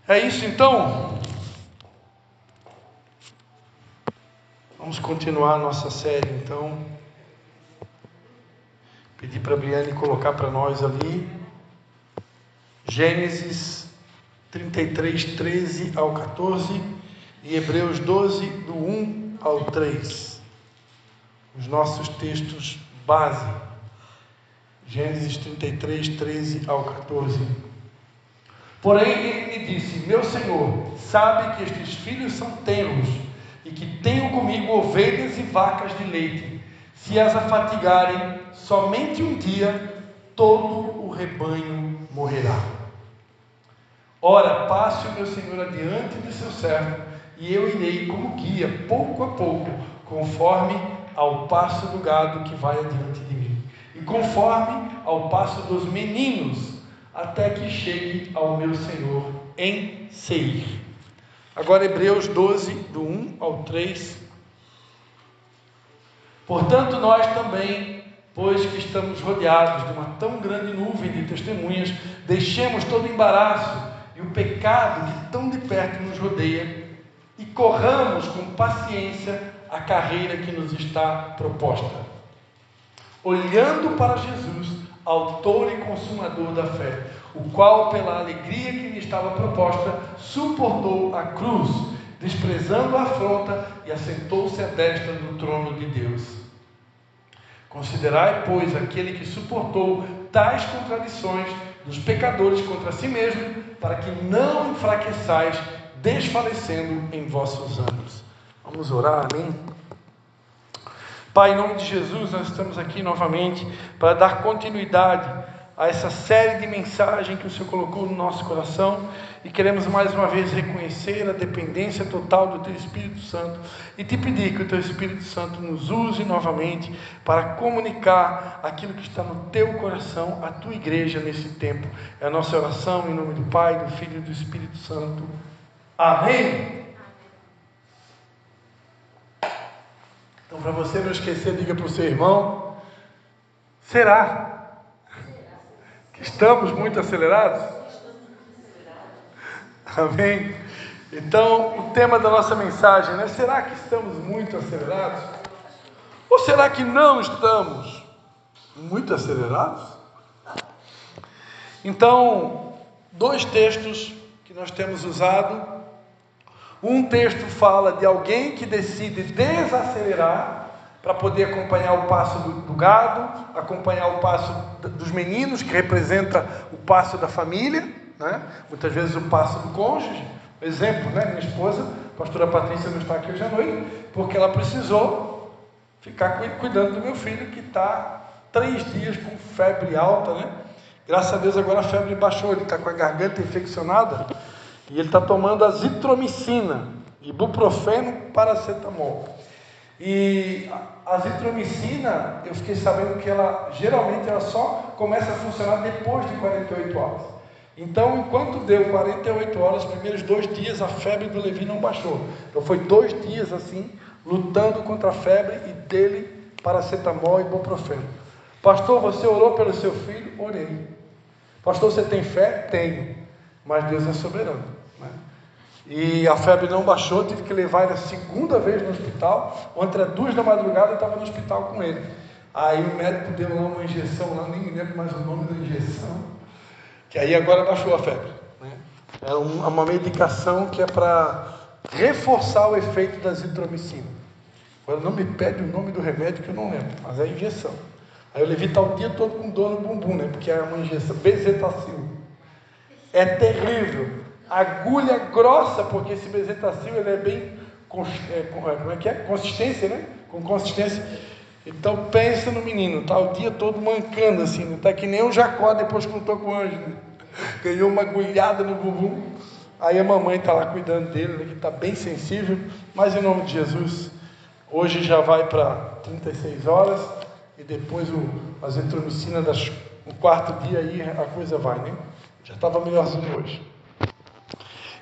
É isso então. Vamos continuar a nossa série então. Pedir para a Briane colocar para nós ali Gênesis 33, 13 ao 14 e Hebreus 12, do 1 ao 3. Os nossos textos base. Gênesis 33, 13 ao 14. Porém ele me disse: meu Senhor sabe que estes filhos são tenros e que tenho comigo ovelhas e vacas de leite. Se as afatigarem somente um dia, todo o rebanho morrerá. Ora, passe o meu Senhor adiante do seu servo, e eu irei como guia, pouco a pouco, conforme ao passo do gado que vai adiante de mim, e conforme ao passo dos meninos, até que chegue ao meu Senhor em Seir. Agora Hebreus 12, do 1 ao 3. Portanto, nós também, pois que estamos rodeados de uma tão grande nuvem de testemunhas, deixemos todo o embaraço e o pecado que tão de perto nos rodeia, e corramos com paciência a carreira que nos está proposta, olhando para Jesus, autor e consumador da fé, o qual, pela alegria que lhe estava proposta, suportou a cruz, desprezando a afronta, e assentou-se à destra do trono de Deus. Considerai, pois, aquele que suportou tais contradições dos pecadores contra si mesmo, para que não enfraqueçais, desfalecendo em vossos anos. Vamos orar, amém? Pai, em nome de Jesus, nós estamos aqui novamente para dar continuidade a essa série de mensagens que o Senhor colocou no nosso coração, e queremos mais uma vez reconhecer a dependência total do Teu Espírito Santo e te pedir que o Teu Espírito Santo nos use novamente para comunicar aquilo que está no Teu coração, à Tua igreja nesse tempo. É a nossa oração em nome do Pai, do Filho e do Espírito Santo. Amém? Então, para você não esquecer, diga para o seu irmão: será que estamos muito acelerados? Amém? Então, o tema da nossa mensagem, né? Será que estamos muito acelerados? Ou será que não estamos muito acelerados? Então, dois textos que nós temos usado. Um texto fala de alguém que decide desacelerar para poder acompanhar o passo do gado, acompanhar o passo dos meninos, que representa o passo da família, né? Muitas vezes o passo do cônjuge. Exemplo, né? Minha esposa, a pastora Patrícia, não está aqui hoje à noite, porque ela precisou ficar cuidando do meu filho, que está 3 dias com febre alta, né? Graças a Deus agora a febre baixou, ele está com a garganta infeccionada, e ele está tomando azitromicina, ibuprofeno, paracetamol. E a azitromicina, eu fiquei sabendo que ela geralmente só começa a funcionar depois de 48 horas. Então, enquanto deu 48 horas, os primeiros 2 dias a febre do Levi não baixou. Então foi 2 dias assim, lutando contra a febre, e dele paracetamol e ibuprofeno. Pastor, você orou pelo seu filho? Orei. Pastor, você tem fé? Tenho. Mas Deus é soberano, né? E a febre não baixou, tive que levar ele a segunda vez no hospital. Ontem era 2 da madrugada, eu estava no hospital com ele. Aí o médico deu lá uma injeção, lá nem me lembro mais o nome da injeção, que aí agora baixou a febre, né? É uma medicação que é para reforçar o efeito da azitromicina. Agora não me pede o nome do remédio, que eu não lembro, mas é injeção. Aí o Levi está o dia todo com dor no bumbum, né? Porque é uma injeção, bezetacil. É terrível. Agulha grossa, porque esse bezetacil ele é bem, como é que é? Consistência, né? Com consistência. Então pensa no menino, tá o dia todo mancando assim, não tá que nem o Jacó depois que lutou com o anjo, né? Ganhou uma agulhada no bumbum. Aí a mamãe está lá cuidando dele, né? Que está bem sensível, mas em nome de Jesus, hoje já vai para 36 horas, e depois a azitromicina no 4º dia aí a coisa vai, né? Já estava melhorzinho hoje.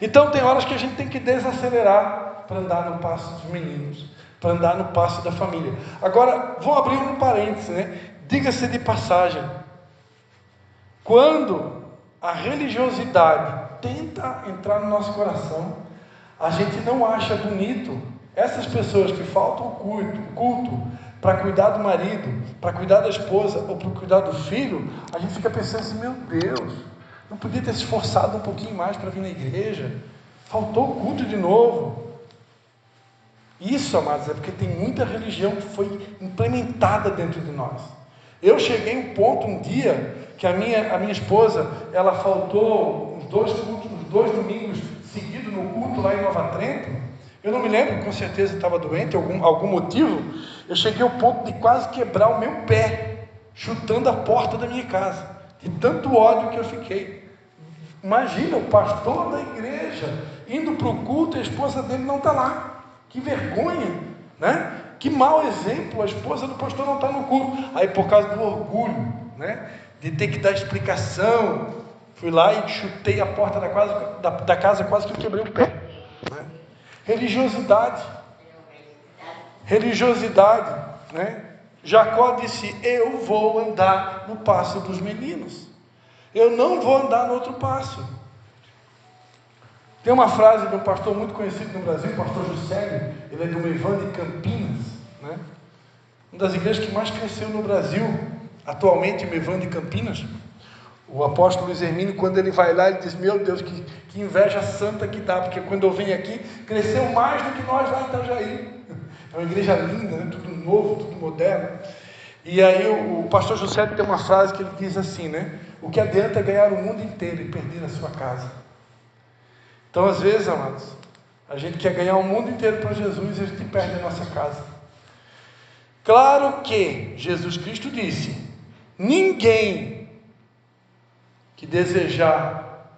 Então tem horas que a gente tem que desacelerar para andar no passo dos meninos, para andar no passo da família. Agora, vou abrir um parêntese, né? Diga-se de passagem, quando a religiosidade tenta entrar no nosso coração, a gente não acha bonito essas pessoas que faltam o culto para cuidar do marido, para cuidar da esposa ou para cuidar do filho. A gente fica pensando assim: meu Deus, não podia ter se esforçado um pouquinho mais para vir na igreja, faltou o culto de novo. Isso, amados, é porque tem muita religião que foi implementada dentro de nós. Eu cheguei a um ponto um dia que a minha esposa, ela faltou uns 2 domingos seguidos no culto lá em Nova Trento. Eu não me lembro, com certeza estava doente, algum motivo. Eu cheguei ao ponto de quase quebrar o meu pé, chutando a porta da minha casa, de tanto ódio que eu fiquei. Imagina, o pastor da igreja indo para o culto e a esposa dele não está lá. Que vergonha, né? Que mau exemplo, a esposa do pastor não está no culto. Aí, por causa do orgulho, né, de ter que dar explicação, fui lá e chutei a porta da casa, quase que eu quebrei o pé, né? Religiosidade, né? Jacó disse: eu vou andar no passo dos meninos, eu não vou andar no outro passo. Tem uma frase de um pastor muito conhecido no Brasil, o pastor Juscelio, ele é do Mevan de Campinas, né? Uma das igrejas que mais cresceu no Brasil, atualmente, Mevan de Campinas. O apóstolo Luiz Hermínio, quando ele vai lá, ele diz: meu Deus, que inveja santa que dá, porque quando eu venho aqui, cresceu mais do que nós lá em Itajaí. É uma igreja linda, né? Tudo novo, tudo moderno. E aí o pastor Juscelio tem uma frase que ele diz assim, né? O que adianta é ganhar o mundo inteiro e perder a sua casa. Então, às vezes, amados, a gente quer ganhar o mundo inteiro para Jesus e a gente perde a nossa casa. Claro que Jesus Cristo disse: ninguém que desejar,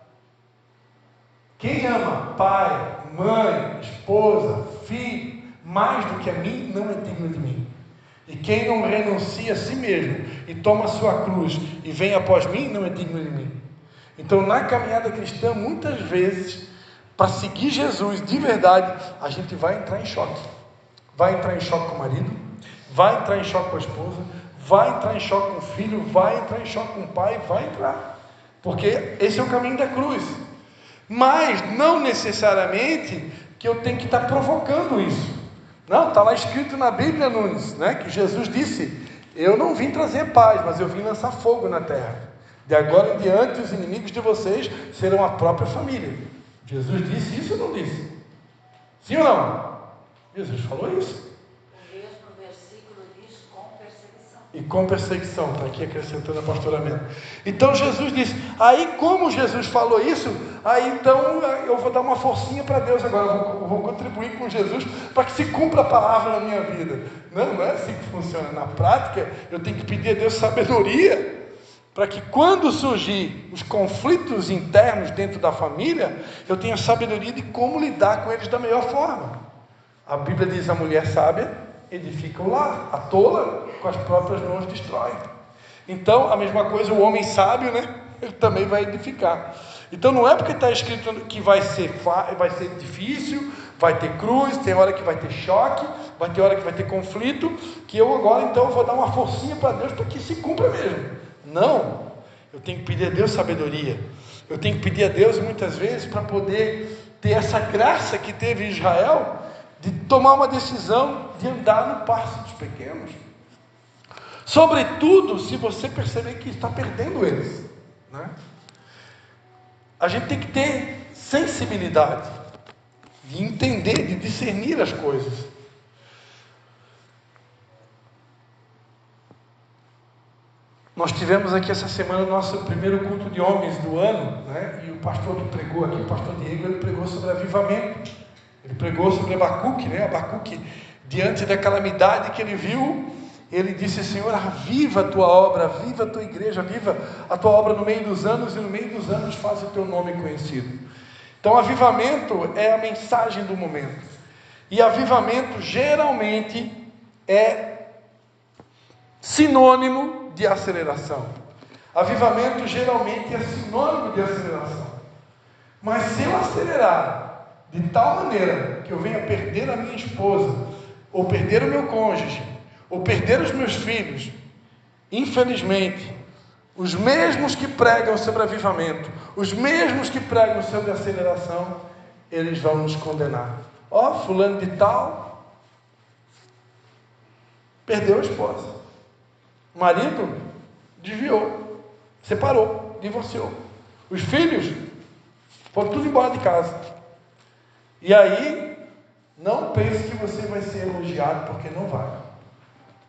quem ama pai, mãe, esposa, filho, mais do que a mim, não é digno de mim. E quem não renuncia a si mesmo e toma a sua cruz e vem após mim, não é digno de mim. Então, na caminhada cristã, muitas vezes, para seguir Jesus de verdade, a gente vai entrar em choque. Vai entrar em choque com o marido, vai entrar em choque com a esposa, vai entrar em choque com o filho, vai entrar em choque com o pai, vai entrar. Porque esse é o caminho da cruz. Mas não necessariamente que eu tenho que estar provocando isso. Não, está lá escrito na Bíblia, Nunes, né, que Jesus disse: eu não vim trazer paz, mas eu vim lançar fogo na terra. De agora em diante, os inimigos de vocês serão a própria família. Jesus disse isso ou não disse? Sim ou não? Jesus falou isso. O mesmo versículo diz: com perseguição. E com perseguição, está aqui acrescentando a pastora Mena. Então Jesus disse, aí como Jesus falou isso, aí então eu vou dar uma forcinha para Deus agora, eu vou contribuir com Jesus para que se cumpra a palavra na minha vida. Não é assim que funciona. Na prática, eu tenho que pedir a Deus sabedoria, para que quando surgir os conflitos internos dentro da família, eu tenha sabedoria de como lidar com eles da melhor forma. A Bíblia diz: a mulher sábia edifica o lar, a tola com as próprias mãos destrói. Então, a mesma coisa, o homem sábio, né? Ele também vai edificar. Então, não é porque está escrito que vai ser difícil, vai ter cruz, tem hora que vai ter choque, vai ter hora que vai ter conflito, que eu agora então vou dar uma forcinha para Deus para que se cumpra mesmo. Não, eu tenho que pedir a Deus sabedoria, eu tenho que pedir a Deus muitas vezes para poder ter essa graça que teve Israel, de tomar uma decisão de andar no passo dos pequenos, sobretudo se você perceber que está perdendo eles, né? A gente tem que ter sensibilidade, de entender, de discernir as coisas. Nós tivemos aqui essa semana o nosso primeiro culto de homens do ano, né? E o pastor que pregou aqui, o pastor Diego, ele pregou sobre avivamento. Ele pregou sobre Abacuque, né? Abacuque, diante da calamidade que ele viu, ele disse: Senhor, aviva a tua obra, aviva a tua igreja, aviva a tua obra no meio dos anos, e no meio dos anos faz o teu nome conhecido. Então, avivamento é a mensagem do momento. E avivamento geralmente é sinônimo de aceleração. Avivamento geralmente é sinônimo de aceleração. Mas se eu acelerar de tal maneira que eu venha perder a minha esposa, ou perder o meu cônjuge, ou perder os meus filhos, infelizmente, os mesmos que pregam sobre avivamento, os mesmos que pregam sobre aceleração, eles vão nos condenar. Ó, fulano de tal perdeu a esposa, o marido desviou, separou, divorciou, os filhos foram tudo embora de casa. E aí, não pense que você vai ser elogiado, porque não vai.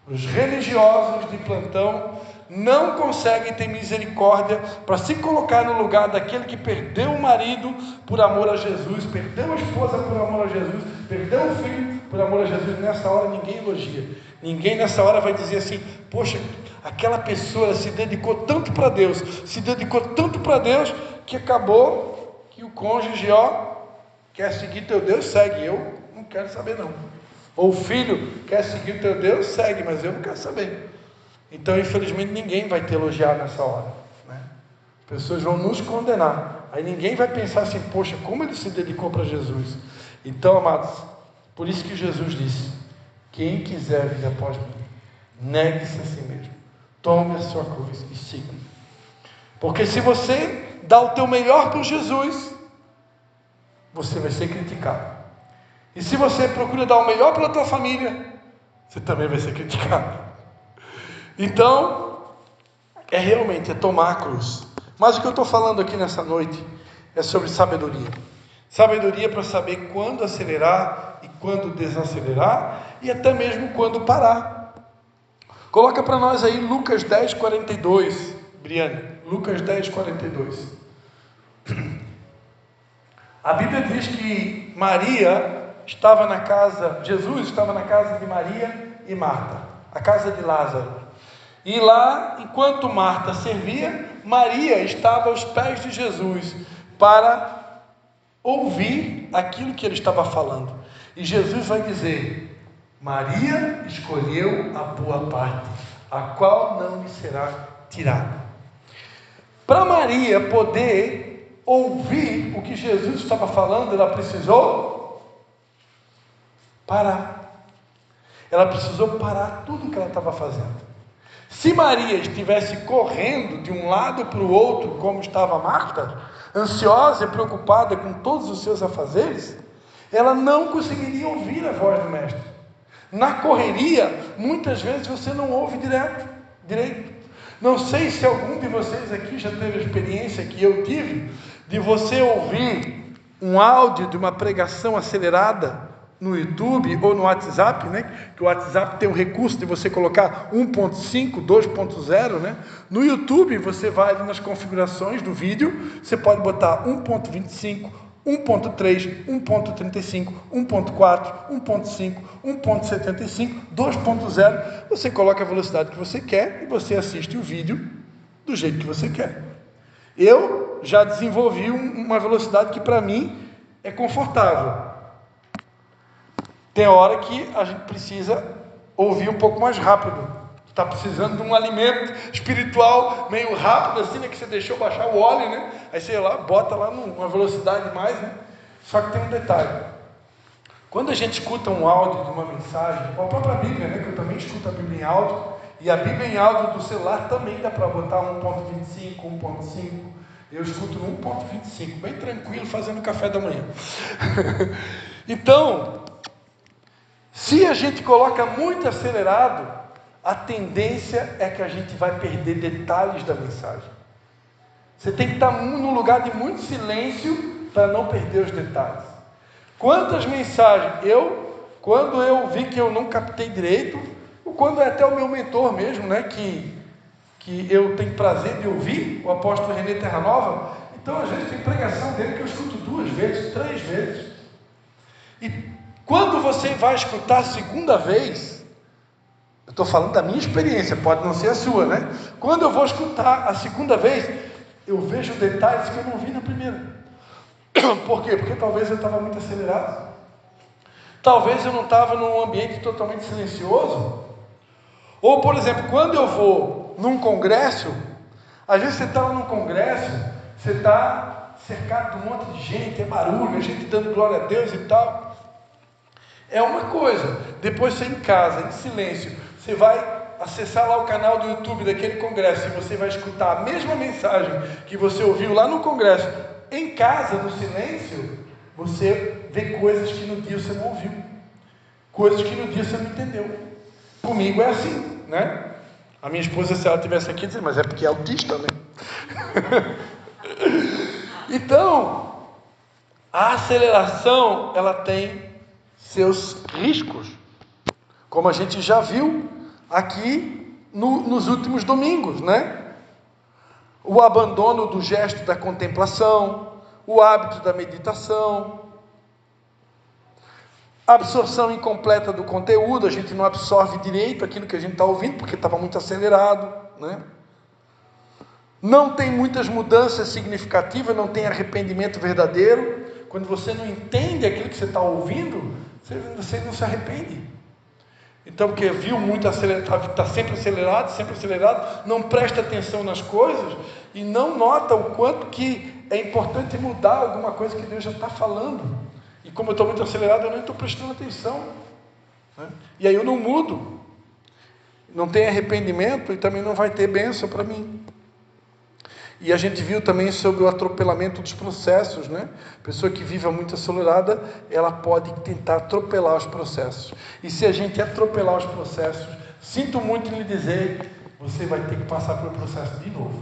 Os religiosos de plantão não conseguem ter misericórdia para se colocar no lugar daquele que perdeu o marido por amor a Jesus, perdeu a esposa por amor a Jesus, perdeu o filho por amor a Jesus. Nessa hora ninguém elogia. Ninguém nessa hora vai dizer assim: poxa, aquela pessoa se dedicou tanto para Deus, que acabou que o cônjuge, quer seguir teu Deus, segue, eu não quero saber não. Ou o filho quer seguir o teu Deus, segue, mas eu não quero saber. Então, infelizmente, ninguém vai te elogiar nessa hora, né? As pessoas vão nos condenar. Aí ninguém vai pensar assim: poxa, como ele se dedicou para Jesus. Então, amados, por isso que Jesus disse: quem quiser vir após mim, negue-se a si mesmo, tome a sua cruz e siga-me. Porque se você dá o teu melhor por Jesus, você vai ser criticado. E se você procura dar o melhor pela tua família, você também vai ser criticado. Então, realmente tomar a cruz. Mas o que eu estou falando aqui nessa noite é sobre sabedoria. Sabedoria para saber quando acelerar e quando desacelerar, e até mesmo quando parar. Coloca para nós aí Lucas 10, 42, Briane. Lucas 10, 42. A Bíblia diz que Jesus estava na casa de Maria e Marta, a casa de Lázaro. E lá, enquanto Marta servia, Maria estava aos pés de Jesus para ouvir aquilo que ele estava falando. E Jesus vai dizer: Maria escolheu a boa parte, a qual não lhe será tirada. Para Maria poder ouvir o que Jesus estava falando, ela precisou parar. Ela precisou parar tudo o que ela estava fazendo. Se Maria estivesse correndo de um lado para o outro, como estava Marta, ansiosa e preocupada com todos os seus afazeres, ela não conseguiria ouvir a voz do Mestre. Na correria, muitas vezes você não ouve direito. Não sei se algum de vocês aqui já teve a experiência que eu tive, de você ouvir um áudio de uma pregação acelerada no YouTube ou no WhatsApp, né? Que o WhatsApp tem o recurso de você colocar 1.5, 2.0, né? No YouTube você vai ali nas configurações do vídeo, você pode botar 1.25, 1.3, 1.35, 1.4, 1.5, 1.75, 2.0, você coloca a velocidade que você quer e você assiste o vídeo do jeito que você quer. Eu já desenvolvi uma velocidade que para mim é confortável. Tem hora que a gente precisa ouvir um pouco mais rápido. Está precisando de um alimento espiritual meio rápido, assim, né? Que você deixou baixar o óleo, né? Aí você bota lá numa velocidade mais, né? Só que tem um detalhe. Quando a gente escuta um áudio de uma mensagem, ou a própria Bíblia, né? Que eu também escuto a Bíblia em áudio, e a Bíblia em áudio do celular também dá para botar 1.25, 1.5. Eu escuto no 1.25, bem tranquilo, fazendo café da manhã. Então, se a gente coloca muito acelerado, a tendência é que a gente vai perder detalhes da mensagem. Você tem que estar num lugar de muito silêncio para não perder os detalhes. Quantas mensagens quando eu vi que eu não captei direito, ou quando é até o meu mentor mesmo, né, que eu tenho prazer de ouvir, o apóstolo René Terra Nova, então às vezes tem pregação dele que eu escuto 2 vezes, 3 vezes. E quando você vai escutar a segunda vez, eu estou falando da minha experiência, pode não ser a sua, né? Quando eu vou escutar a segunda vez, eu vejo detalhes que eu não vi na primeira. Por quê? Porque talvez eu estava muito acelerado. Talvez eu não estava num ambiente totalmente silencioso. Ou, por exemplo, quando eu vou num congresso, às vezes você está lá num congresso, você está cercado de um monte de gente, é barulho, a gente dando glória a Deus e tal. É uma coisa. Depois você em casa, em silêncio, você vai acessar lá o canal do YouTube daquele congresso e você vai escutar a mesma mensagem que você ouviu lá no congresso, em casa, no silêncio, você vê coisas que no dia você não ouviu, coisas que no dia você não entendeu. Comigo é assim, né? A minha esposa, se ela estivesse aqui, dizer, mas é porque é autista, né? Então, a aceleração, ela tem seus riscos, como a gente já viu aqui nos últimos domingos, né? O abandono do gesto da contemplação, o hábito da meditação, a absorção incompleta do conteúdo, a gente não absorve direito aquilo que a gente está ouvindo, porque estava muito acelerado, né? Não tem muitas mudanças significativas, não tem arrependimento verdadeiro. Quando você não entende aquilo que você está ouvindo, você não se arrepende. Então, porque viu muito acelerado, está sempre acelerado, não presta atenção nas coisas e não nota o quanto que é importante mudar alguma coisa que Deus já está falando. E como eu estou muito acelerado, eu não estou prestando atenção, né? E aí eu não mudo, não tem arrependimento e também não vai ter bênção para mim. E a gente viu também sobre o atropelamento dos processos, né? Pessoa que vive muito acelerada, ela pode tentar atropelar os processos. E se a gente atropelar os processos, sinto muito em lhe dizer, você vai ter que passar pelo processo de novo.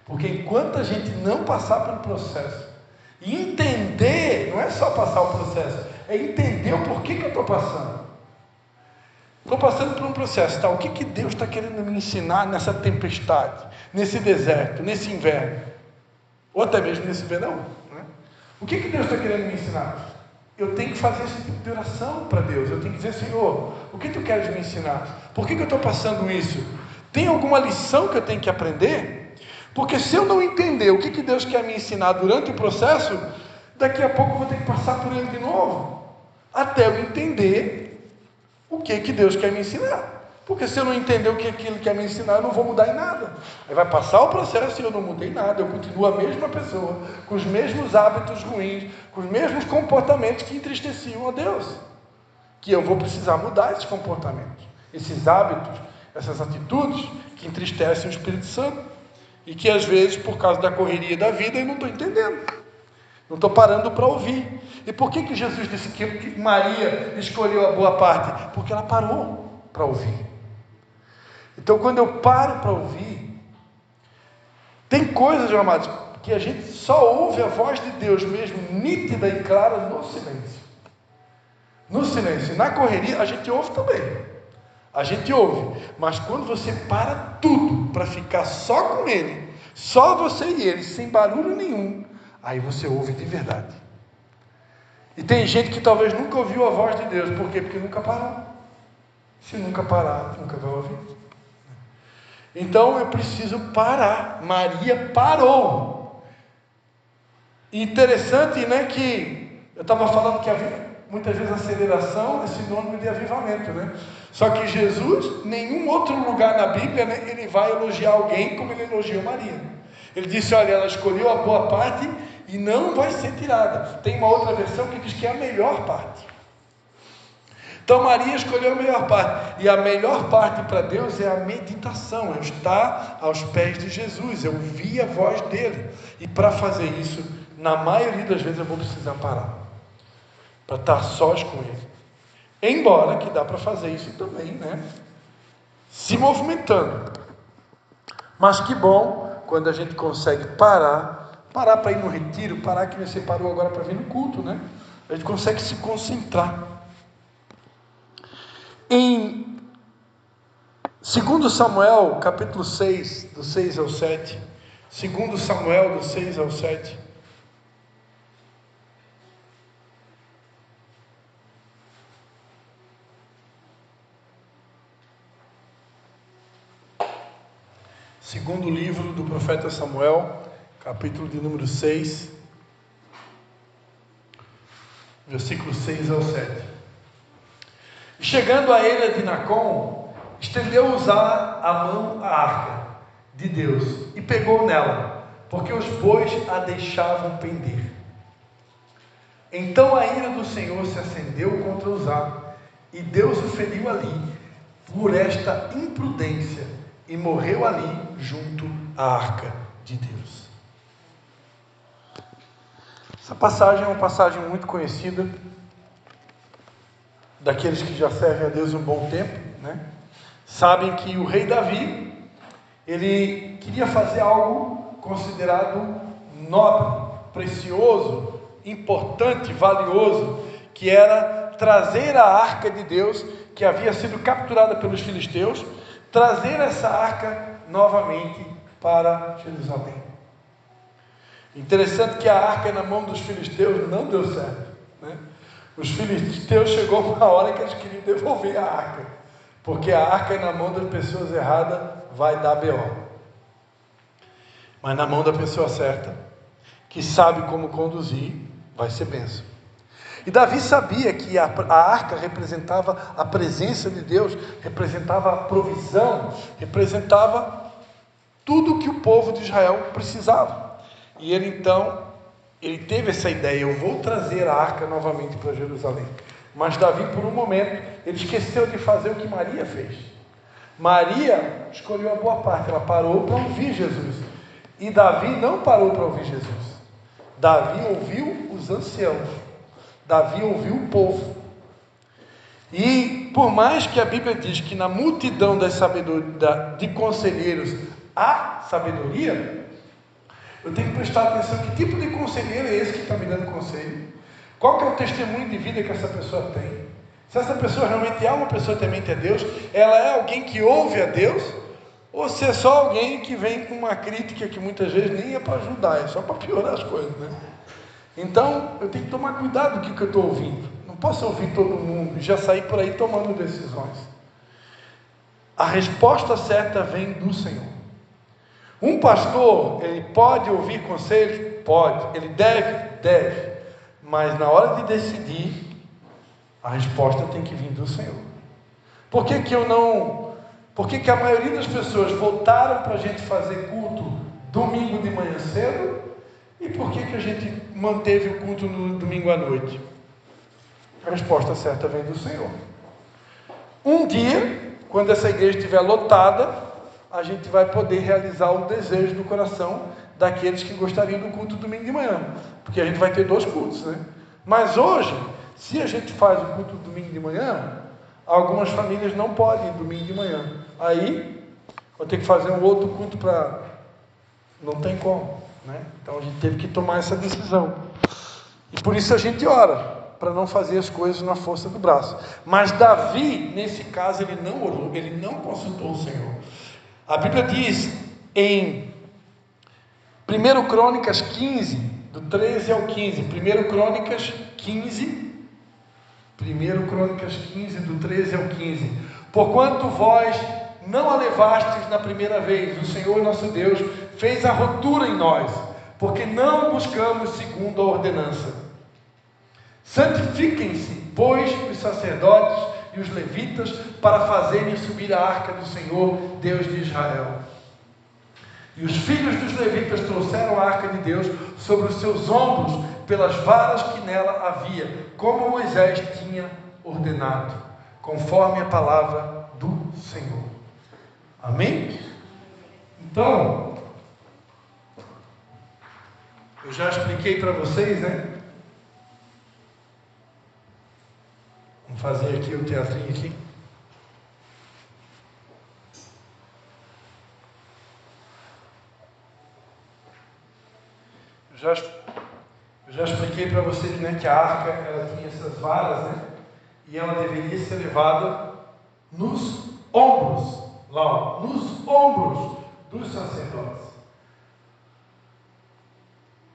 Porque enquanto a gente não passar pelo processo, e entender, não é só passar o processo, é entender o porquê que eu estou passando. Estou passando por um processo, tá? O que Deus está querendo me ensinar nessa tempestade, nesse deserto, nesse inverno, ou até mesmo nesse verão, né? O que Deus está querendo me ensinar? Eu tenho que fazer esse tipo de oração para Deus. Eu tenho que dizer, Senhor, o que Tu queres me ensinar? Por que eu estou passando isso? Tem alguma lição que eu tenho que aprender? Porque se eu não entender o que Deus quer me ensinar durante o processo, daqui a pouco eu vou ter que passar por ele de novo, até eu entender o que Deus quer me ensinar. Porque se eu não entender o que Ele quer me ensinar, eu não vou mudar em nada. Aí vai passar o processo e eu não mudei nada. Eu continuo a mesma pessoa, com os mesmos hábitos ruins, com os mesmos comportamentos que entristeciam a Deus. Que eu vou precisar mudar esses comportamentos, esses hábitos, essas atitudes que entristecem o Espírito Santo. E que às vezes, por causa da correria da vida, eu não estou entendendo. Não estou parando para ouvir. E por que Jesus disse que Maria escolheu a boa parte? Porque ela parou para ouvir. Então, quando eu paro para ouvir, tem coisas, meus amados, que a gente só ouve a voz de Deus mesmo, nítida e clara, no silêncio. No silêncio. Na correria, a gente ouve também. A gente ouve. Mas quando você para tudo para ficar só com Ele, só você e Ele, sem barulho nenhum, aí você ouve de verdade. E tem gente que talvez nunca ouviu a voz de Deus. Por quê? Porque nunca parou. Se nunca parar, nunca vai ouvir. Então eu preciso parar. Maria parou. Interessante, né, que eu estava falando que havia muitas vezes aceleração é sinônimo de avivamento, né? Só que Jesus, nenhum outro lugar na Bíblia, né, ele vai elogiar alguém como ele elogiou Maria. Ele disse, olha, ela escolheu a boa parte e não vai ser tirada. Tem uma outra versão que diz que é a melhor parte. Então Maria escolheu a melhor parte. E a melhor parte para Deus é a meditação, é estar aos pés de Jesus, é ouvir a voz dele. E para fazer isso, na maioria das vezes eu vou precisar parar, para estar sós com ele. Embora que dá para fazer isso também, né? Se movimentando. Mas que bom quando a gente consegue parar para ir no retiro, parar que você parou agora para vir no culto, né? A gente consegue se concentrar. Em 2 Samuel, capítulo 6, do 6 ao 7, 2 Samuel, do 6 ao 7, segundo livro do profeta Samuel, capítulo de número 6, versículo 6 ao 7. E chegando a Eila de Nacon, estendeu Uzá a mão à arca de Deus e pegou nela, porque os bois a deixavam pender. Então a ira do Senhor se acendeu contra Uzá, e Deus o feriu ali, por esta imprudência e morreu ali junto à arca de Deus. Essa passagem é uma passagem muito conhecida daqueles que já servem a Deus um bom tempo, né? Sabem que o rei Davi, ele queria fazer algo considerado nobre, precioso, importante, valioso, que era trazer a arca de Deus, que havia sido capturada pelos filisteus, trazer essa arca novamente para Jerusalém. Interessante que a arca na mão dos filisteus não deu certo, né? Os filisteus chegou uma hora que eles queriam devolver a arca, porque a arca na mão das pessoas erradas vai dar B.O. Mas na mão da pessoa certa, que sabe como conduzir, vai ser bênção. E Davi sabia que a arca representava a presença de Deus, representava a provisão, representava tudo o que o povo de Israel precisava. E ele teve essa ideia: eu vou trazer a arca novamente para Jerusalém. Mas Davi, por um momento, ele esqueceu de fazer o que Maria fez. Maria escolheu a boa parte, ela parou para ouvir Jesus. E Davi não parou para ouvir Jesus. Davi ouviu os anciãos. Davi ouviu o povo. E por mais que a Bíblia diz que na multidão de conselheiros há sabedoria, eu tenho que prestar atenção que tipo de conselheiro é esse que está me dando conselho. Qual que é o testemunho de vida que essa pessoa tem? Se essa pessoa realmente é uma pessoa temente a Deus, ela é alguém que ouve a Deus, ou se é só alguém que vem com uma crítica que muitas vezes nem é para ajudar, é só para piorar as coisas, né? Então, eu tenho que tomar cuidado com o que eu estou ouvindo. Não posso ouvir todo mundo e já sair por aí tomando decisões. A resposta certa vem do Senhor. Um pastor, ele pode ouvir conselhos? Pode. Ele deve? Deve. Mas na hora de decidir, a resposta tem que vir do Senhor. Por que que a maioria das pessoas voltaram para a gente fazer culto domingo de manhã cedo? E por que a gente manteve o culto no domingo à noite? A resposta certa vem do Senhor. Um dia, quando essa igreja estiver lotada, a gente vai poder realizar o desejo do coração daqueles que gostariam do culto domingo de manhã, porque a gente vai ter 2 cultos, né? Mas hoje, se a gente faz o culto domingo de manhã, algumas famílias não podem ir domingo de manhã. Aí, vou ter que fazer um outro culto para... Não tem como, né? Então a gente teve que tomar essa decisão. E por isso a gente ora, para não fazer as coisas na força do braço. Mas Davi, nesse caso, ele não orou, ele não consultou o Senhor. A Bíblia diz em 1 Crônicas 15, do 13 ao 15, 1 Crônicas 15, do 13 ao 15: porquanto vós não a levastes na primeira vez, o Senhor nosso Deus fez a ruptura em nós, porque não buscamos segundo a ordenança. Santifiquem-se, pois, os sacerdotes e os levitas, para fazerem subir a arca do Senhor, Deus de Israel. E os filhos dos levitas trouxeram a arca de Deus sobre os seus ombros, pelas varas que nela havia, como Moisés tinha ordenado, conforme a palavra do Senhor. Amém? Então, eu já expliquei para vocês, né? Vamos fazer aqui o teatrinho aqui. Eu já expliquei para vocês, né, que a arca, ela tinha essas varas, né? E ela deveria ser levada nos ombros, lá, nos ombros dos sacerdotes,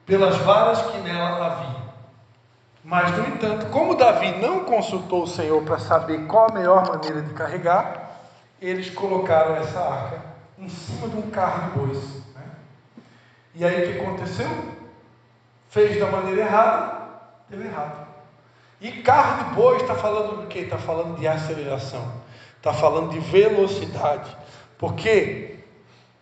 pelas varas que nela havia. Mas, no entanto, como Davi não consultou o Senhor para saber qual a melhor maneira de carregar, eles colocaram essa arca em cima de um carro de bois, né? E aí o que aconteceu? Fez da maneira errada, deu errado. E carro de boi está falando do quê? Está falando de aceleração, está falando de velocidade, porque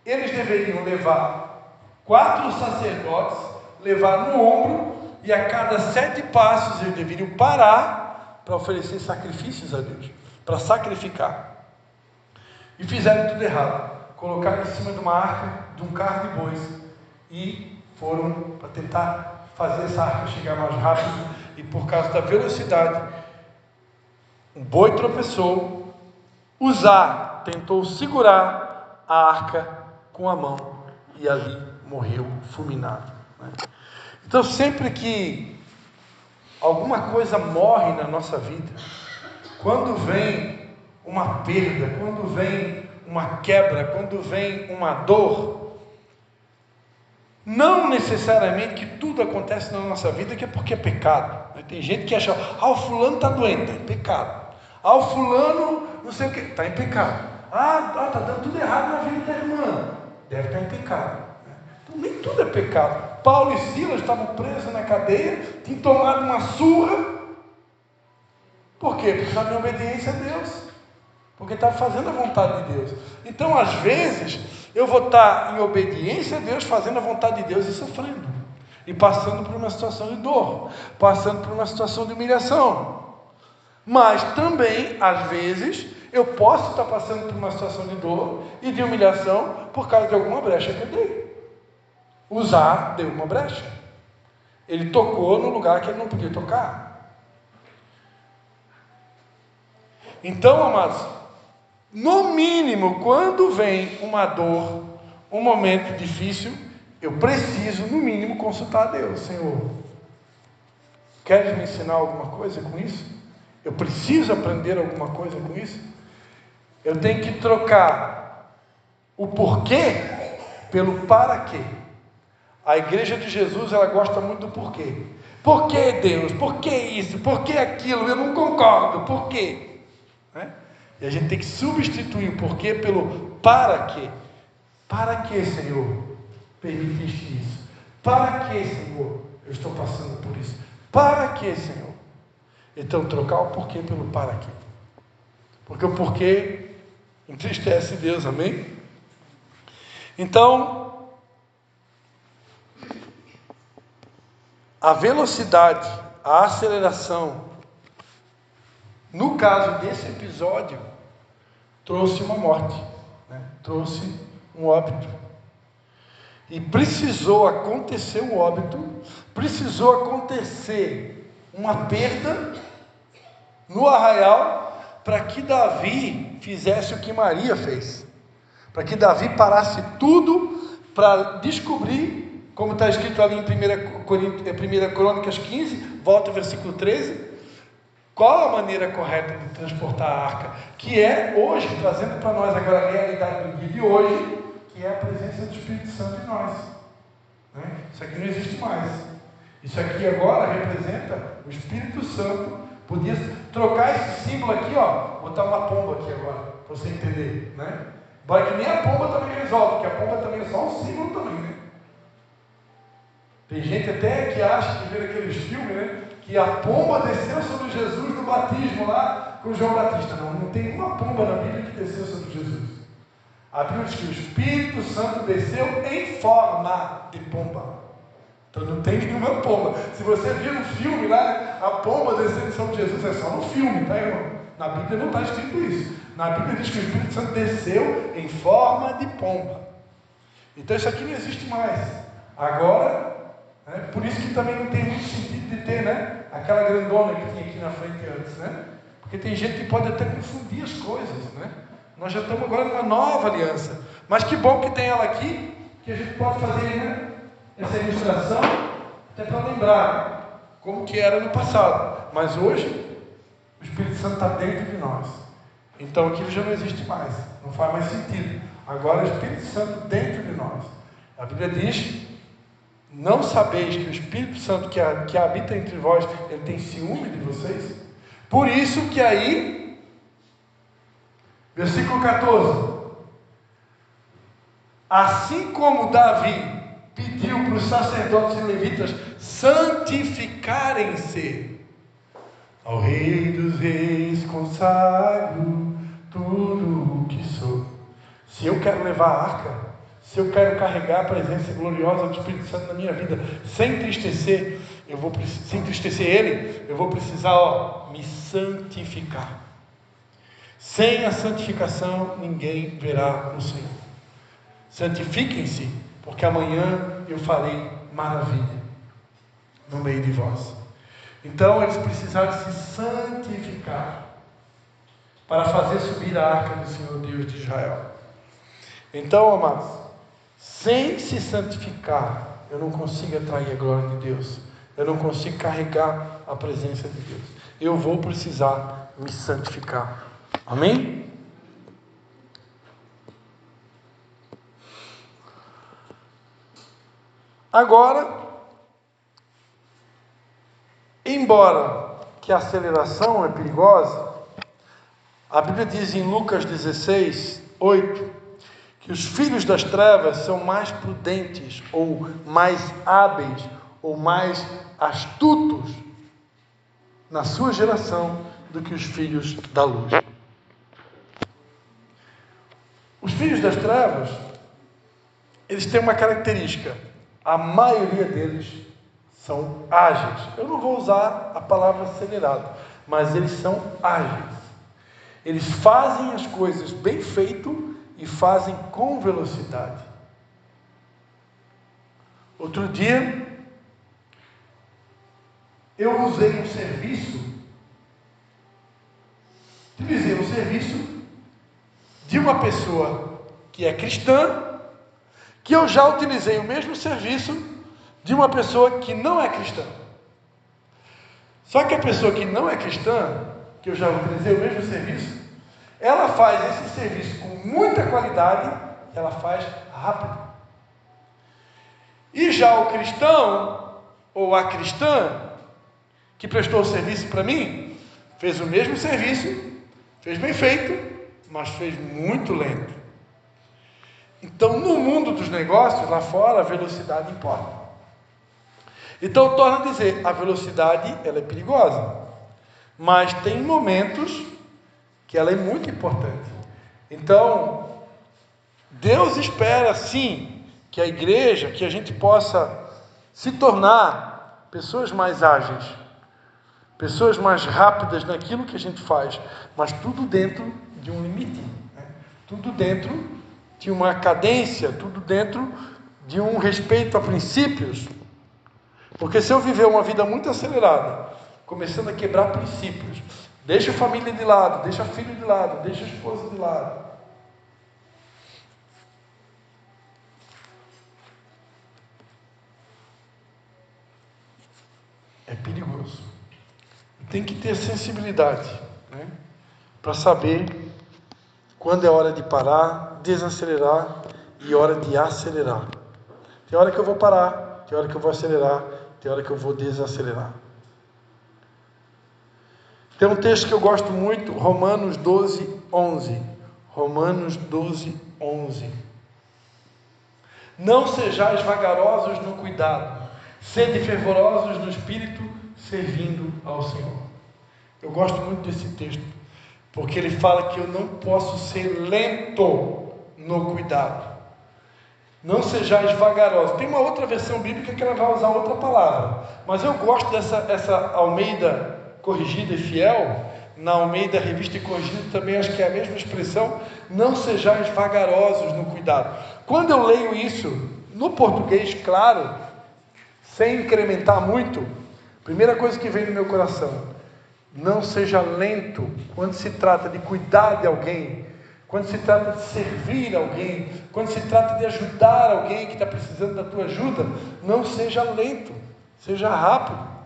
eles deveriam levar 4 sacerdotes, levar no ombro, e a cada 7 passos eles deveriam parar para oferecer sacrifícios a Deus, para sacrificar. E fizeram tudo errado. Colocaram em cima de uma arca, de um carro de bois, e foram para tentar fazer essa arca chegar mais rápido, e por causa da velocidade, um boi tropeçou, Uzá tentou segurar a arca com a mão, e ali morreu fulminado, né? Então, sempre que alguma coisa morre na nossa vida, quando vem uma perda, quando vem uma quebra, quando vem uma dor, não necessariamente que tudo acontece na nossa vida que é porque é pecado. Tem gente que acha, o fulano está doente, está em pecado. O fulano não sei o que, está em pecado. Está dando tudo errado na vida da irmã, deve estar em pecado. Então nem tudo é pecado. Paulo e Silas estavam presos na cadeia, tinham tomado uma surra. Por quê? Porque estavam em obediência a Deus, porque estavam fazendo a vontade de Deus. Então, às vezes, eu vou estar em obediência a Deus, fazendo a vontade de Deus e sofrendo, e passando por uma situação de dor, passando por uma situação de humilhação. Mas também, às vezes, eu posso estar passando por uma situação de dor e de humilhação por causa de alguma brecha que eu dei. Uzá deu uma brecha, ele tocou no lugar que ele não podia tocar. Então, amados, no mínimo, quando vem uma dor, um momento difícil, eu preciso, no mínimo, consultar a Deus. Senhor, queres me ensinar alguma coisa com isso? Eu preciso aprender alguma coisa com isso? Eu tenho que trocar o porquê pelo para quê. A igreja de Jesus, ela gosta muito do porquê. Por que Deus? Por que isso? Por que aquilo? Eu não concordo. Por quê? Né? E a gente tem que substituir o porquê pelo para quê. Para que, Senhor, permitiste isso? Para que, Senhor, eu estou passando por isso? Para que, Senhor? Então, trocar o porquê pelo para quê. Porque o porquê entristece Deus, amém? Então, a velocidade, a aceleração, no caso desse episódio, trouxe uma morte, né? Trouxe um óbito. E precisou acontecer um óbito, precisou acontecer uma perda no arraial, para que Davi fizesse o que Maria fez, para que Davi parasse tudo para descobrir, como está escrito ali em 1 Crônicas 15, volta ao versículo 13, qual a maneira correta de transportar a arca, que é hoje, trazendo para nós agora a realidade do dia de hoje, que é a presença do Espírito Santo em nós, né? Isso aqui não existe mais. Isso aqui agora representa o Espírito Santo. Podia trocar esse símbolo aqui, botar uma pomba aqui agora, para você entender, né? Mas que nem a pomba também resolve, porque a pomba também é só um símbolo também, né? Tem gente até que acha, que vê aqueles filmes, né, que a pomba desceu sobre Jesus no batismo lá com João Batista. Não tem uma pomba na Bíblia que desceu sobre Jesus. A Bíblia diz que o Espírito Santo desceu em forma de pomba. Então não tem nenhuma pomba. Se você vir no filme lá, a pomba descendo sobre Jesus, é só no filme, tá, irmão? Na Bíblia não está escrito isso. Na Bíblia diz que o Espírito Santo desceu em forma de pomba. Então isso aqui não existe mais. Agora, por isso que também não tem muito sentido de ter, né, aquela grandona que tinha aqui na frente antes, né? Porque tem gente que pode até confundir as coisas, né? Nós já estamos agora numa nova aliança. Mas que bom que tem ela aqui, que a gente pode fazer, né, essa ilustração, até para lembrar como que era no passado. Mas hoje, o Espírito Santo está dentro de nós. Então aquilo já não existe mais. Não faz mais sentido. Agora o Espírito Santo dentro de nós. A Bíblia diz: não sabeis que o Espírito Santo que habita entre vós, ele tem ciúme de vocês? Por isso que aí, versículo 14, assim como Davi pediu para os sacerdotes e levitas santificarem-se, ao Rei dos Reis consagro tudo o que sou. Se eu quero levar a arca, se eu quero carregar a presença gloriosa do Espírito Santo na minha vida, sem entristecer ele, eu vou precisar, me santificar. Sem a santificação, ninguém verá o Senhor. Santifiquem-se, porque amanhã eu farei maravilha no meio de vós. Então eles precisaram se santificar para fazer subir a arca do Senhor Deus de Israel. Então, amados, sem se santificar, eu não consigo atrair a glória de Deus. Eu não consigo carregar a presença de Deus. Eu vou precisar me santificar. Amém? Agora, embora que a aceleração é perigosa, a Bíblia diz em Lucas 16, 8, que os filhos das trevas são mais prudentes, ou mais hábeis, ou mais astutos na sua geração do que os filhos da luz. Os filhos das trevas, eles têm uma característica: a maioria deles são ágeis. Eu não vou usar a palavra acelerado, mas eles são ágeis. Eles fazem as coisas bem feito e fazem com velocidade. Outro dia, eu utilizei um serviço de uma pessoa que é cristã, que eu já utilizei o mesmo serviço de uma pessoa que não é cristã. Só que a pessoa que não é cristã, que eu já utilizei o mesmo serviço, ela faz esse serviço com muita qualidade, ela faz rápido. E já o cristão, ou a cristã, que prestou o serviço para mim, fez o mesmo serviço, fez bem feito, mas fez muito lento. Então, no mundo dos negócios, lá fora, a velocidade importa. Então, torna a dizer, a velocidade, ela é perigosa, mas tem momentos que ela é muito importante. Então, Deus espera, sim, que a igreja, que a gente possa se tornar pessoas mais ágeis, pessoas mais rápidas naquilo que a gente faz, mas tudo dentro de um limite, né? Tudo dentro de uma cadência, tudo dentro de um respeito a princípios. Porque se eu viver uma vida muito acelerada, começando a quebrar princípios, deixa a família de lado, deixa filho de lado, deixa a esposa de lado, é perigoso. Tem que ter sensibilidade, né, para saber quando é hora de parar, desacelerar e hora de acelerar. Tem hora que eu vou parar, tem hora que eu vou acelerar, tem hora que eu vou desacelerar. Tem um texto que eu gosto muito, Romanos 12, 11. Romanos 12, 11. Não sejais vagarosos no cuidado, sede fervorosos no espírito, servindo ao Senhor. Eu gosto muito desse texto, porque ele fala que eu não posso ser lento no cuidado. Não sejais vagarosos. Tem uma outra versão bíblica que ela vai usar outra palavra, mas eu gosto essa Almeida Corrigida e Fiel. Na Almeida Revista e Corrigida também acho que é a mesma expressão. Não sejais vagarosos no cuidado. Quando eu leio isso no português, claro, sem incrementar muito, primeira coisa que vem no meu coração: não seja lento quando se trata de cuidar de alguém, quando se trata de servir alguém, quando se trata de ajudar alguém que está precisando da tua ajuda. Não seja lento, seja rápido.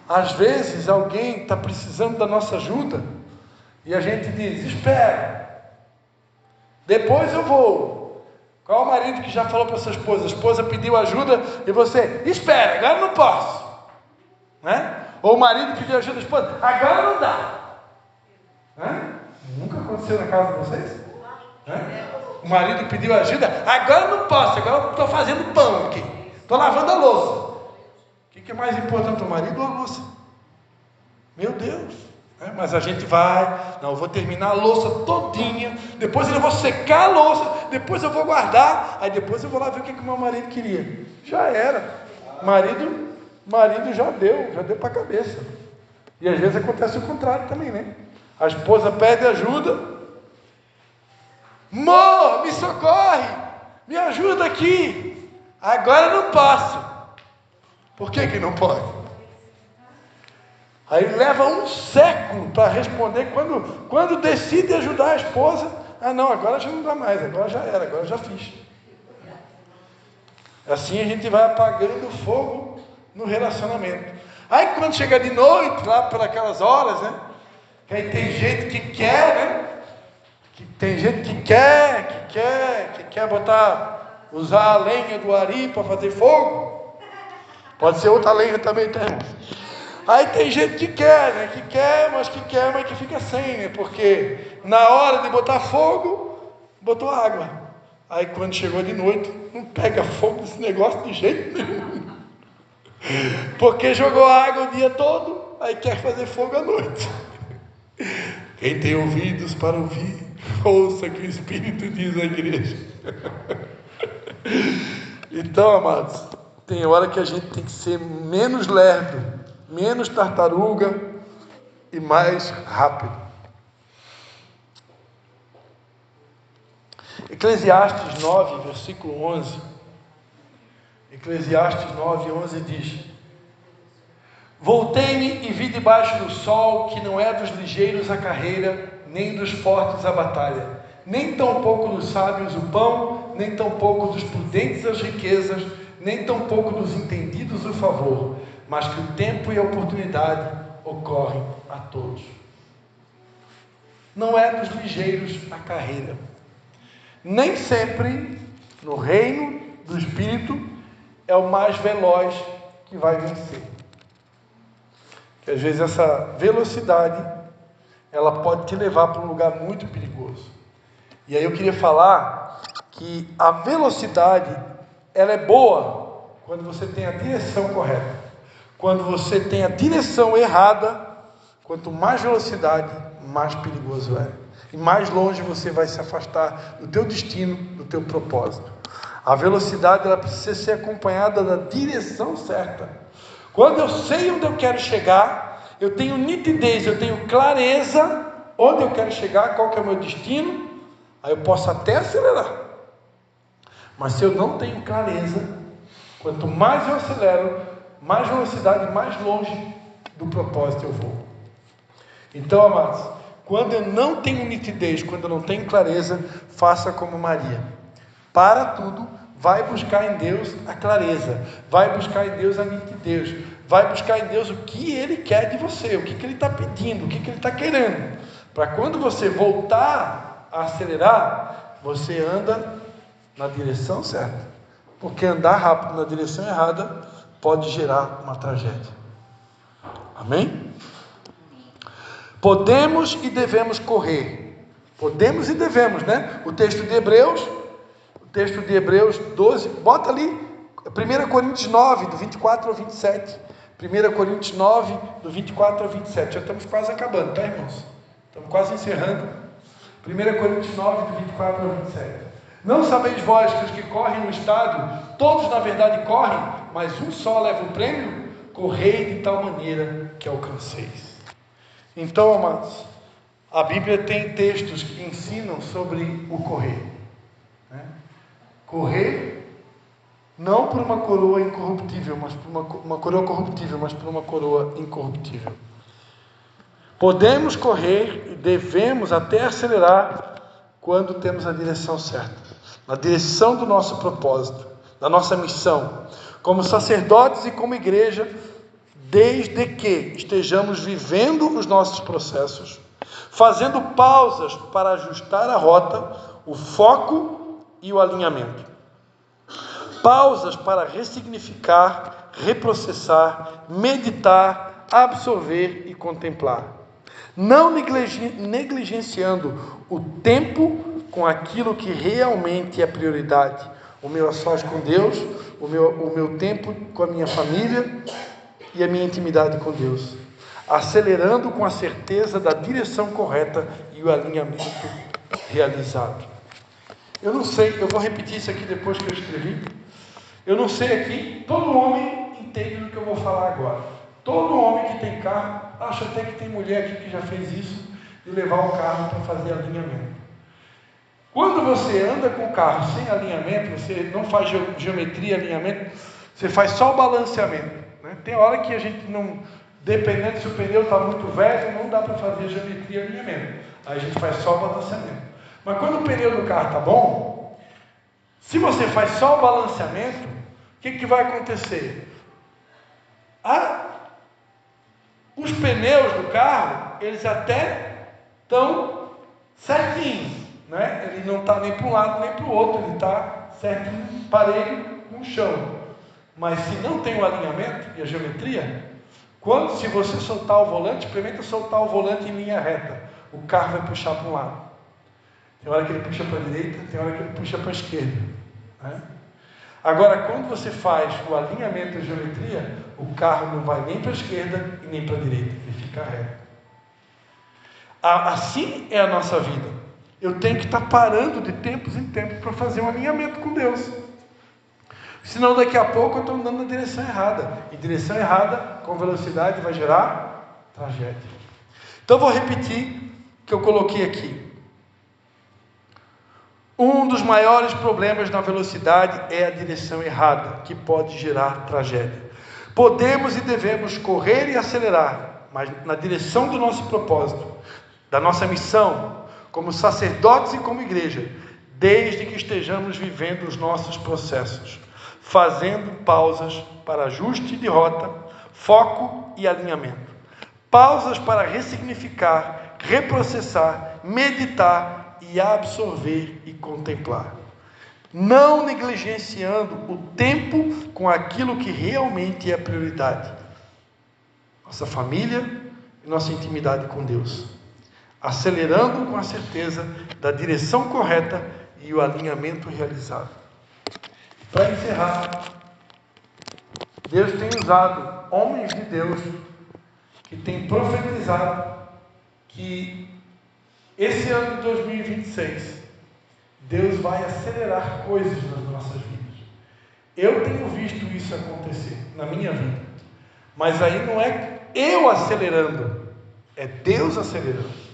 Às vezes alguém está precisando da nossa ajuda e a gente diz: espera, depois eu vou. Qual o marido que já falou para sua esposa? A esposa pediu ajuda e você: espera, agora não posso, né? Ou o marido pediu ajuda à esposa: agora não dá, né? Nunca aconteceu na casa de vocês? Né? O marido pediu ajuda: agora não posso, agora estou fazendo pão aqui, estou lavando a louça. O que é mais importante, o marido ou a louça? Meu Deus, né? Mas a gente vai, não, eu vou terminar a louça todinha, depois eu vou secar a louça, depois eu vou guardar, aí depois eu vou lá ver o que o meu marido queria. Já era, marido já deu para a cabeça. E às vezes acontece o contrário também, né? A esposa pede ajuda. Amor, me socorre, me ajuda aqui. Agora não posso. Por que não pode? Aí leva um século para responder. Quando decide ajudar a esposa, não, agora já não dá mais, agora já era, agora já fiz. Assim a gente vai apagando o fogo no relacionamento. Aí quando chega de noite, lá por aquelas horas, né? Que aí tem gente que quer, né? Tem gente que quer usar a lenha do ari para fazer fogo. Pode ser outra lenha também, tá? Aí tem gente que quer, né? Mas que fica sem, né? Porque na hora de botar fogo, botou água. Aí quando chegou de noite, não pega fogo desse negócio de jeito nenhum. Porque jogou água o dia todo, aí quer fazer fogo à noite. Quem tem ouvidos para ouvir, ouça o que o Espírito diz à igreja. Então, amados, tem hora que a gente tem que ser menos lerdo, menos tartaruga e mais rápido. Eclesiastes 9, versículo 11. Eclesiastes 9, 11 diz: Voltei-me e vi debaixo do sol que não é dos ligeiros a carreira, nem dos fortes a batalha, nem tampouco dos sábios o pão, nem tampouco dos prudentes as riquezas, nem tampouco dos entendidos o favor, mas que o tempo e a oportunidade ocorrem a todos. Não é dos ligeiros a carreira. Nem sempre no reino do Espírito é o mais veloz que vai vencer. Que às vezes essa velocidade ela pode te levar para um lugar muito perigoso. E aí eu queria falar que a velocidade ela é boa quando você tem a direção correta. Quando você tem a direção errada, quanto mais velocidade, mais perigoso é. E mais longe você vai se afastar do teu destino, do teu propósito. A velocidade ela precisa ser acompanhada da direção certa. Quando eu sei onde eu quero chegar, eu tenho nitidez, eu tenho clareza onde eu quero chegar, qual que é o meu destino, aí eu posso até acelerar. Mas se eu não tenho clareza, quanto mais eu acelero, mais velocidade, mais longe do propósito eu vou. Então, amados, quando eu não tenho nitidez, quando eu não tenho clareza, faça como Maria. Para tudo, vai buscar em Deus a clareza, vai buscar em Deus a nitidez, vai buscar em Deus o que Ele quer de você, o que Ele está pedindo, o que Ele está querendo, para quando você voltar a acelerar, você anda na direção certa, porque andar rápido na direção errada pode gerar uma tragédia. Amém? Podemos e devemos correr, podemos e devemos, né? O texto de Hebreus 12, bota ali, 1 Coríntios 9, do 24 ao 27, 1 Coríntios 9, do 24 ao 27, já estamos quase acabando, tá, irmãos? Estamos quase encerrando. 1 Coríntios 9, do 24 ao 27. Não sabeis vós que os que correm no estádio, todos na verdade correm, mas um só leva o prêmio? Correi de tal maneira que alcanceis. Então, amados, a Bíblia tem textos que ensinam sobre o correr, né? Correr não por uma coroa incorruptível, mas por uma coroa corruptível, mas por uma coroa incorruptível. Podemos correr e devemos até acelerar quando temos a direção certa, na direção do nosso propósito, da nossa missão, como sacerdotes e como igreja, desde que estejamos vivendo os nossos processos, fazendo pausas para ajustar a rota, o foco e o alinhamento. Pausas para ressignificar, reprocessar, meditar, absorver e contemplar. Não negligenciando o tempo com aquilo que realmente é prioridade. O meu a sós com Deus, o meu tempo com a minha família e a minha intimidade com Deus. Acelerando com a certeza da direção correta e o alinhamento realizado. Eu não sei, eu vou repetir isso aqui depois que eu escrevi. Eu não sei aqui, todo homem entende do que eu vou falar agora. Todo homem que tem carro, acho até que tem mulher aqui que já fez isso, e levar o carro para fazer alinhamento. Quando você anda com o carro sem alinhamento, você não faz geometria, alinhamento, você faz só o balanceamento, né? Tem hora que a gente não, dependendo se o pneu está muito velho, não dá para fazer geometria e alinhamento. Aí a gente faz só o balanceamento. Mas quando o pneu do carro está bom, se você faz só o balanceamento, o que vai acontecer? Os pneus do carro, eles até estão certinhos, né? Ele não está nem para um lado nem para o outro, ele está certinho, parelho no chão. Mas se não tem o alinhamento e a geometria, se você soltar o volante, experimenta soltar o volante em linha reta, o carro vai puxar para um lado. Tem hora que ele puxa para a direita, tem hora que ele puxa para a esquerda, né? Agora, quando você faz o alinhamento e a geometria, o carro não vai nem para a esquerda e nem para a direita, ele fica reto. Assim é a nossa vida. Eu tenho que estar parando de tempos em tempos para fazer um alinhamento com Deus. Senão daqui a pouco eu estou andando na direção errada. E direção errada, com velocidade, vai gerar tragédia. Então vou repetir o que eu coloquei aqui. Um dos maiores problemas na velocidade é a direção errada, que pode gerar tragédia. Podemos e devemos correr e acelerar, mas na direção do nosso propósito, da nossa missão, como sacerdotes e como igreja, desde que estejamos vivendo os nossos processos, fazendo pausas para ajuste de rota, foco e alinhamento. Pausas para ressignificar, reprocessar, meditar e absorver e contemplar. Não negligenciando o tempo com aquilo que realmente é prioridade. Nossa família e nossa intimidade com Deus. Acelerando com a certeza da direção correta e o alinhamento realizado. Para encerrar, Deus tem usado homens de Deus que têm profetizado que esse ano de 2026, Deus vai acelerar coisas nas nossas vidas. Eu tenho visto isso acontecer na minha vida. Mas aí não é eu acelerando, é Deus acelerando.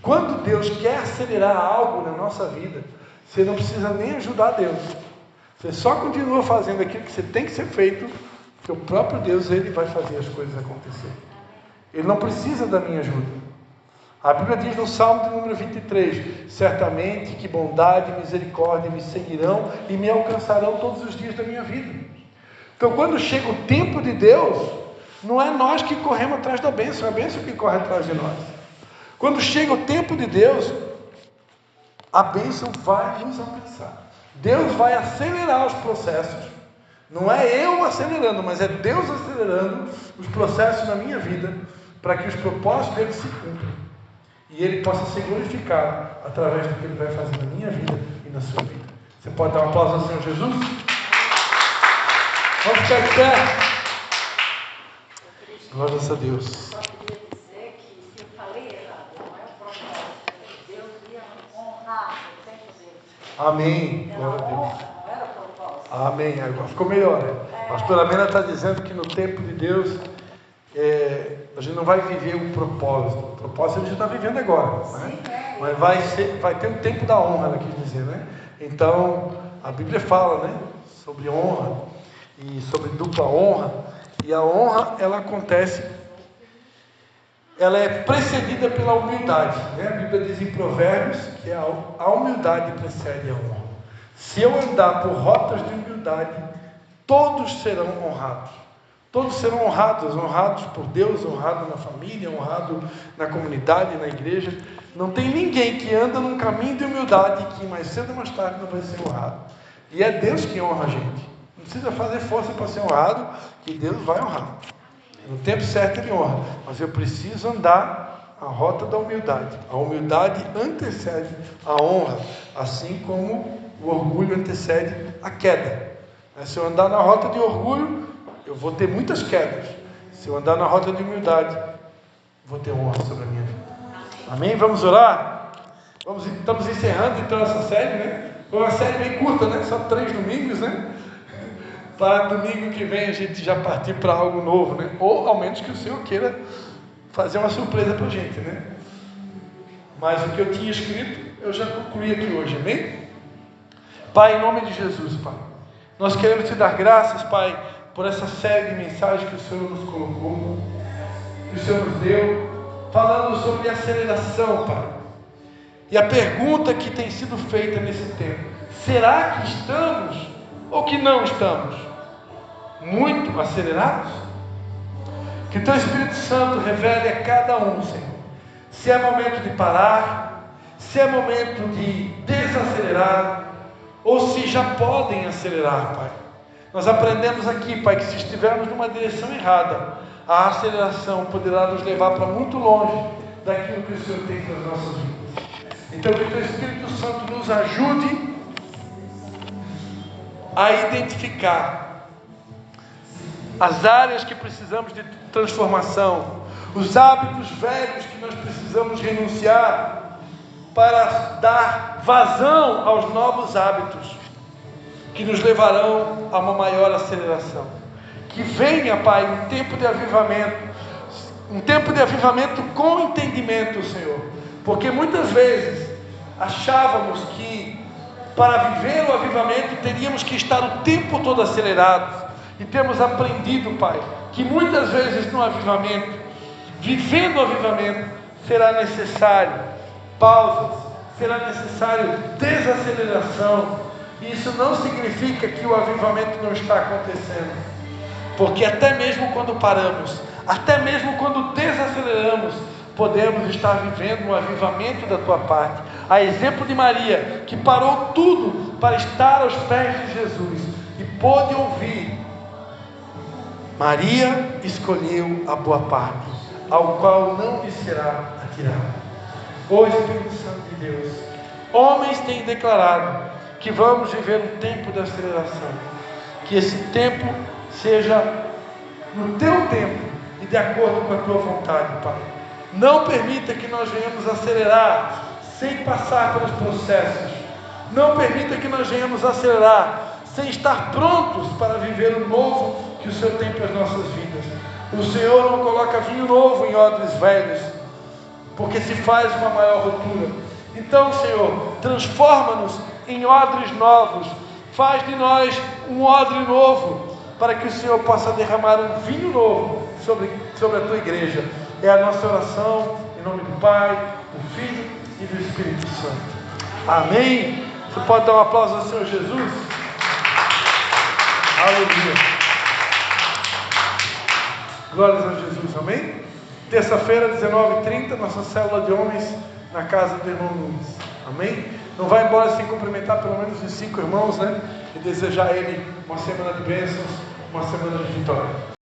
Quando Deus quer acelerar algo na nossa vida, você não precisa nem ajudar Deus. Você só continua fazendo aquilo que você tem que ser feito, porque o próprio Deus, Ele vai fazer as coisas acontecerem. Ele não precisa da minha ajuda. A Bíblia diz no Salmo de número 23, certamente que bondade e misericórdia me seguirão e me alcançarão todos os dias da minha vida. Então, quando chega o tempo de Deus, não é nós que corremos atrás da bênção, é a bênção que corre atrás de nós. Quando chega o tempo de Deus, a bênção vai nos alcançar. Deus vai acelerar os processos. Não é eu acelerando, mas é Deus acelerando os processos na minha vida, para que os propósitos dele se cumpram. E Ele possa ser glorificado através do que Ele vai fazer na minha vida e na sua vida. Você pode dar um aplauso ao Senhor Jesus? Vamos ficar de pé. Glória a Deus. Só queria dizer que se eu falei errado, não é o propósito. Deus ia honrar o tempo dele. Amém. Era Glória a Deus. honra, não era o propósito. Amém. Agora ficou melhor, né? A pastora Mena está dizendo que no tempo de Deus, a gente não vai viver o propósito. O propósito a gente está vivendo agora, né? Mas vai ter um tempo da honra, ela quis dizer, né? Então, a Bíblia fala, né? Sobre honra e sobre dupla honra. E a honra, ela acontece, ela é precedida pela humildade, né? A Bíblia diz em Provérbios que a humildade precede a honra. Se eu andar por rotas de humildade, todos serão honrados. Todos serão honrados por Deus, honrados na família, honrados na comunidade, na igreja. Não tem ninguém que anda num caminho de humildade que mais cedo ou mais tarde não vai ser honrado. E é Deus que honra a gente. Não precisa fazer força para ser honrado, que Deus vai honrar. No tempo certo Ele honra. Mas eu preciso andar a rota da humildade. A humildade antecede a honra, assim como o orgulho antecede a queda. Se eu andar na rota de orgulho, eu vou ter muitas quedas. Se eu andar na rota de humildade, vou ter honra sobre a minha vida. Amém? Vamos orar? Estamos encerrando então essa série, né? Foi uma série bem curta, né? Só 3 domingos, né? Para domingo que vem a gente já partir para algo novo, né? Ou ao menos que o Senhor queira fazer uma surpresa para a gente, né? mas o que eu tinha escrito, eu já concluí aqui hoje, amém? Pai, em nome de Jesus, Pai, nós queremos te dar graças, Pai, por essa série de mensagens que o Senhor nos colocou, que o Senhor nos deu, falando sobre aceleração, Pai. E a pergunta que tem sido feita nesse tempo: será que estamos ou que não estamos muito acelerados? Que Teu Espírito Santo revele a cada um, Senhor, se é momento de parar, se é momento de desacelerar, ou se já podem acelerar, Pai. Nós aprendemos aqui, Pai, que se estivermos numa direção errada, a aceleração poderá nos levar para muito longe daquilo que o Senhor tem para as nossas vidas. Então, que o Teu Espírito Santo nos ajude a identificar as áreas que precisamos de transformação, os hábitos velhos que nós precisamos renunciar para dar vazão aos novos hábitos que nos levarão a uma maior aceleração. Que venha, Pai, um tempo de avivamento com entendimento, Senhor, porque muitas vezes achávamos que para viver o avivamento teríamos que estar o tempo todo acelerados, e temos aprendido, Pai, que muitas vezes no avivamento, vivendo o avivamento, será necessário pausas, será necessário desaceleração. E isso não significa que o avivamento não está acontecendo, porque até mesmo quando paramos, até mesmo quando desaceleramos, podemos estar vivendo um avivamento da Tua parte. A exemplo de Maria, que parou tudo para estar aos pés de Jesus e pôde ouvir: Maria escolheu a boa parte, ao qual não lhe será atirada. Ó Espírito Santo de Deus, homens têm declarado que vamos viver um tempo de aceleração. Que esse tempo seja no Teu tempo e de acordo com a Tua vontade, Pai. Não permita que nós venhamos acelerar sem passar pelos processos. Não permita que nós venhamos acelerar sem estar prontos para viver o novo que o Senhor tem para as nossas vidas. O Senhor não coloca vinho novo em odres velhos, porque se faz uma maior ruptura. Então, Senhor, transforma-nos em odres novos. Faz de nós um odre novo, para que o Senhor possa derramar um vinho novo sobre a Tua igreja. É a nossa oração, em nome do Pai, do Filho e do Espírito Santo. Amém? Você pode dar um aplauso ao Senhor Jesus? Aleluia. Glórias a Jesus, amém? Terça-feira, 19h30, nossa célula de homens na casa do irmão Nunes, amém? Não vai embora sem cumprimentar pelo menos os 5 irmãos, né? E desejar a ele uma semana de bênçãos, uma semana de vitória.